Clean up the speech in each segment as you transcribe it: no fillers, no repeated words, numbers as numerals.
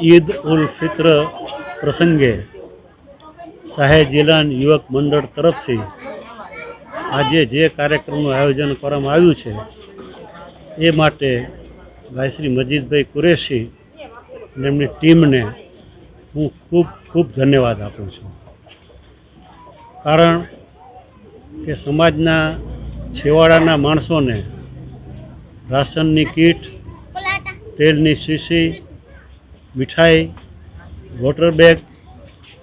ઈદ ઉલ ફિત્ર પ્રસંગે શાહે જીલાન યુવક મંડળ તરફથી આજે જે કાર્યક્રમનું આયોજન કરવામાં આવ્યું છે એ માટે ભાઈ શ્રી મજીદભાઈ કુરેશી અને એમની ટીમને હું ખૂબ ખૂબ ધન્યવાદ આપું છું. કારણ કે સમાજના છેવાડાના માણસોને રાશનની કીટ, તેલની શીશી, મીઠાઈ, વોટર બેગ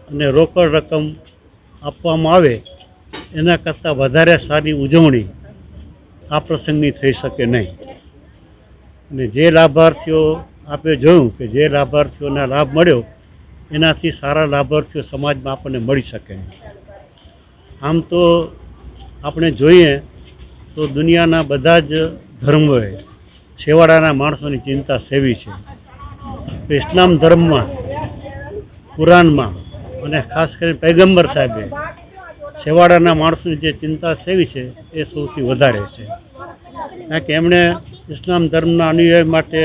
અને રોકડ રકમ આપવામાં આવે એના કરતાં વધારે સારી ઉજવણી આ પ્રસંગની થઈ શકે નહીં. અને જે લાભાર્થીઓ આપે જોયું કે જે લાભાર્થીઓને લાભ મળ્યો એનાથી સારા લાભાર્થીઓ સમાજમાં આપણને મળી શકે નહીં. આમ તો આપણે જોઈએ તો દુનિયાના બધા જ ધર્મોએ છેવાડાના માણસોની ચિંતા સેવી છે. ઇસ્લામ ધર્મમાં, કુરાનમાં અને ખાસ કરીને પૈગંબર સાહેબે છેવાડાના માણસોની જે ચિંતા સેવી છે એ સૌથી વધારે છે. કારણ કે એમણે ઇસ્લામ ધર્મના અનુયાયી માટે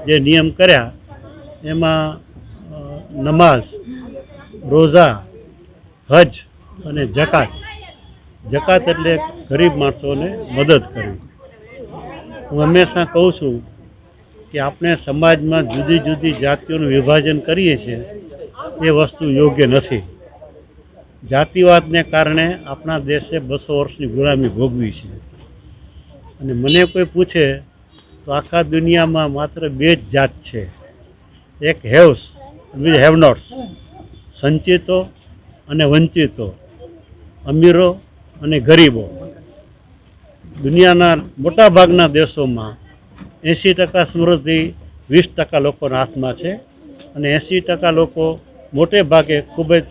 જે નિયમ કર્યા એમાં નમાઝ, રોઝા, હજ અને જકાત. જકાત એટલે ગરીબ માણસોને મદદ કરવી. હું હંમેશા કહું છું કે આપણે સમાજમાં જુદી જુદી જાતિઓનું વિભાજન કરીએ છીએ એ વસ્તુ યોગ્ય નથી. જાતિવાદને કારણે આપણા દેશે 200 વર્ષની ગુલામી ભોગવી છે. અને મને કોઈ પૂછે તો આખા દુનિયામાં માત્ર 2 જ જાત છે, એક હેવ્સ બીજી હેવ નોટ્સ, સંચિતો અને વંચિતો, અમીરો અને ગરીબો. દુનિયાના મોટાભાગના દેશોમાં 80% સમૃદ્ધિ 20% લોકોના હાથમાં છે અને 80% લોકો મોટે ભાગે ખૂબ જ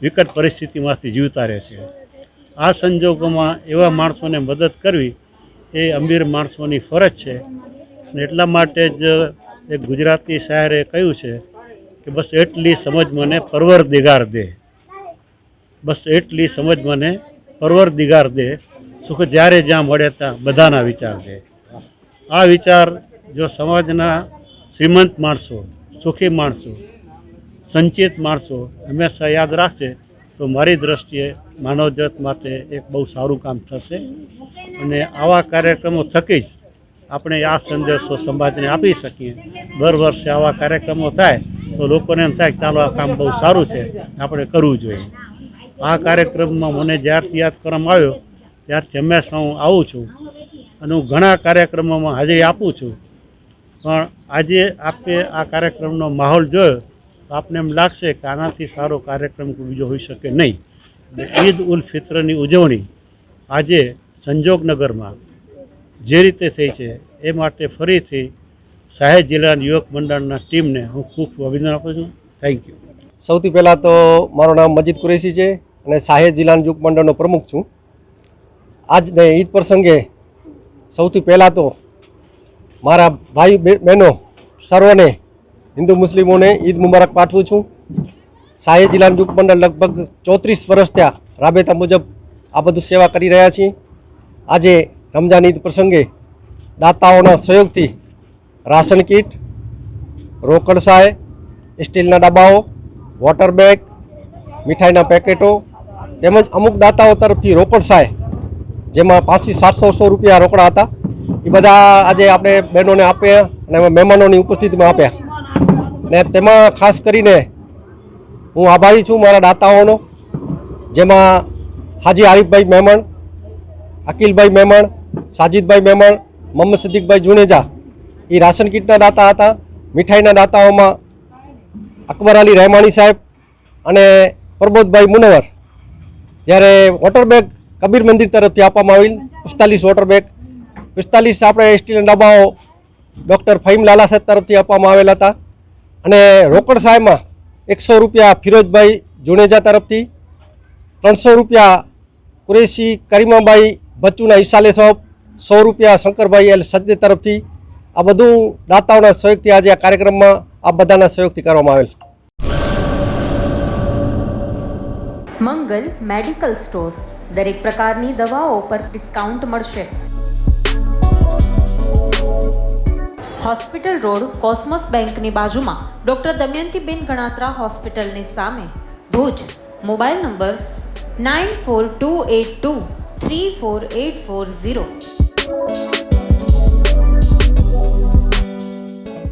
વિકટ પરિસ્થિતિમાંથી જીવતા રહે છે. આ સંજોગોમાં એવા માણસોને મદદ કરવી એ અમીર માણસોની ફરજ છે. અને એટલા માટે જ એક ગુજરાતી શાયરે કહ્યું છે કે બસ એટલી સમજ મને પરવરદિગાર દે, બસ એટલી સમજ મને પરવરદિગાર દે, સુખ જ્યારે જ્યાં મળે ત્યાં બધાના વિચાર દે. આ વિચાર જો સમાજના શ્રીમંત માણસો, સુખી માણસો, સંચિત માણસો હંમેશા યાદ રાખશે તો મારી દ્રષ્ટિએ માનવજાત માટે એક બહુ સારું કામ થશે. અને આવા કાર્યક્રમો થકી જ આપણે આ સંદેશો સમાજને આપી શકીએ. દર વર્ષે આવા કાર્યક્રમો થાય તો લોકોને એમ થાય કે ચાલો આ કામ બહુ સારું છે, આપણે કરવું જોઈએ. આ કાર્યક્રમમાં મને જ્યારથી યાદ કરવામાં આવ્યો ત્યારથી હંમેશા હું આવું છું અને હું ઘણા કાર્યક્રમોમાં હાજરી આપું છું. પણ આજે આપણે આ કાર્યક્રમનો માહોલ જોયો તો આપને એમ લાગશે કે આનાથી સારો કાર્યક્રમ બીજો હોઈ શકે નહીં. ઈદ ઉલ ફિત્રની ઉજવણી આજે સંજોગનગરમાં જે રીતે થઈ છે એ માટે ફરીથી શાહે જીલાન યુવક મંડળના ટીમને હું ખૂબ અભિનંદન આપું છું. Thank you. સૌથી પહેલાં તો મારું નામ મજીદ કુરેશી છે અને શાહે જીલાન યુવક મંડળનો પ્રમુખ છું. આજને ઈદ પ્રસંગે સૌથી પહેલાં તો મારા ભાઈ બહેનો સર્વને હિન્દુ મુસ્લિમોને ઈદ મુબારક પાઠવું છું. શાહે જીલાન યુવક મંડળ લગભગ 34 વર્ષ ત્યાં રાબેતા મુજબ આ બધું સેવા કરી રહ્યા છીએ. આજે રમજાન ઈદ પ્રસંગે દાતાઓના સહયોગથી રાશન કીટ, રોકડ સહાય, સ્ટીલના ડબ્બાઓ, વોટર બેગ, મીઠાઈના પેકેટો તેમજ અમુક દાતાઓ તરફથી રોકડ સહાય જેમાં 500 થી 700 રૂપિયા રોકડા હતા એ બધા આજે આપણે બહેનોને આપ્યા અને મહેમાનોની ઉપસ્થિતિમાં આપ્યા. ને તેમાં ખાસ કરીને હું આભારી છું મારા દાતાઓનો, જેમાં હાજી આરીફભાઈ મહેમાન, અકીલભાઈ મહેમાન, સાજિદભાઈ મહેમાન, મોહમ્મદ સિદ્દીકભાઈ જુનેજા એ રાશન કીટના દાતા હતા. મીઠાઈના દાતાઓમાં અકબર અલી રહેમાણી સાહેબ અને પ્રબોધભાઈ મુનવર. જ્યારે વોટર બેગ કબીર મંદિર તરફથી આપવામાં આવેલ 45 વોટર બેગ, 45 આપણે સ્ટીલના ડબ્બાઓ ડૉક્ટર ફહીમ લાલા સાહેબ તરફથી આપવામાં આવેલા હતા. અને રોકડ સહાયમાં 100 રૂપિયા ફિરોજભાઈ જુનેજા તરફથી, 300 રૂપિયા કુરેશી કરીમાબાઈ બચ્ચુના ઈસાલે સાહેબ, 100 રૂપિયા શંકરભાઈ એલ સજ્જે તરફથી. આ બધું દાતાઓના સહયોગથી આજે આ કાર્યક્રમમાં આ બધાના સહયોગથી કરવામાં આવેલ. મંગલ મેડિકલ સ્ટોર, દરેક પ્રકારની દવાઓ પર ડિસ્કાઉન્ટ મળશે. હોસ્પિટલ રોડ, કોસ્મોસ બેંકની બાજુમાં, ડૉક્ટર દમયંતીબેન ગણાત્રા હોસ્પિટલની સામે, ભુજ. Mobile number 9428234840.